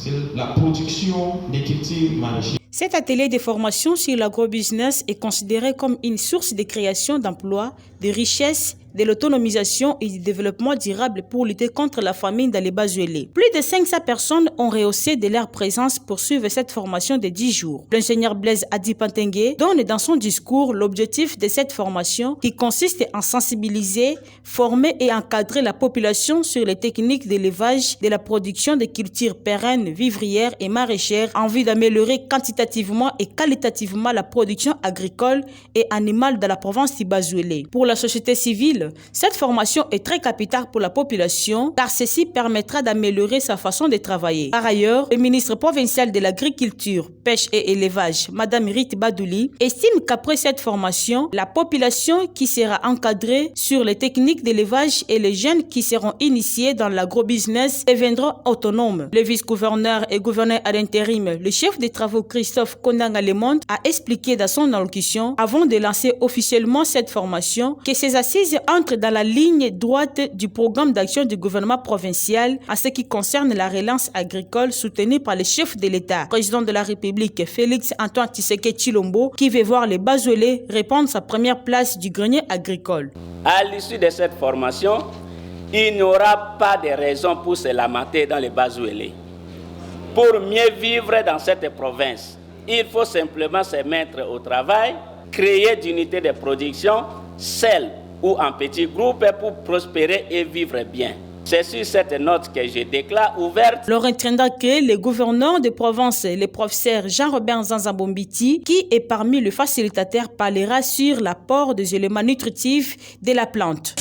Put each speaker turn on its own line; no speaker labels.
c'est la production des cultures maraîchères.
Cet atelier de formation sur l'agrobusiness est considéré comme une source de création d'emplois, de richesses, de l'autonomisation et du développement durable pour lutter contre la famine dans les Bazuélé. Plus de 500 personnes ont rehaussé de leur présence pour suivre cette formation de 10 jours. L'ingénieur Blaise Adipantengue donne dans son discours l'objectif de cette formation qui consiste en sensibiliser, former et encadrer la population sur les techniques d'élevage, de la production de cultures pérennes, vivrières et maraîchères en vue d'améliorer quantitativement et qualitativement la production agricole et animale dans la province du Bazuélé. Pour la société civile, cette formation est très capitale pour la population car ceci permettra d'améliorer sa façon de travailler. Par ailleurs, le ministre provincial de l'Agriculture, Pêche et Élevage, Madame Rite Badouli, estime qu'après cette formation, la population qui sera encadrée sur les techniques d'élevage et les jeunes qui seront initiés dans l'agrobusiness deviendront autonomes. Le vice-gouverneur et gouverneur à l'intérim, le chef des travaux Christophe Kondanga Lemonde, a expliqué dans son allocution, avant de lancer officiellement cette formation, que ces assises entre dans la ligne droite du programme d'action du gouvernement provincial en ce qui concerne la relance agricole soutenue par le chef de l'État, président de la République Félix Antoine Tshisekedi Tshilombo, qui veut voir les Bazuélé répondre sa première place du grenier agricole.
À l'issue de cette formation, il n'y aura pas de raison pour se lamenter dans les Bazuélé. Pour mieux vivre dans cette province, il faut simplement se mettre au travail, créer d'unités de production, celles ou en petits groupes pour prospérer et vivre bien. C'est sur cette note que je déclare ouverte.
Laurent Trendake, le gouverneur de province, le professeur Jean-Robert Zanzambombiti, qui est parmi les facilitateurs, parlera sur l'apport des éléments nutritifs de la plante.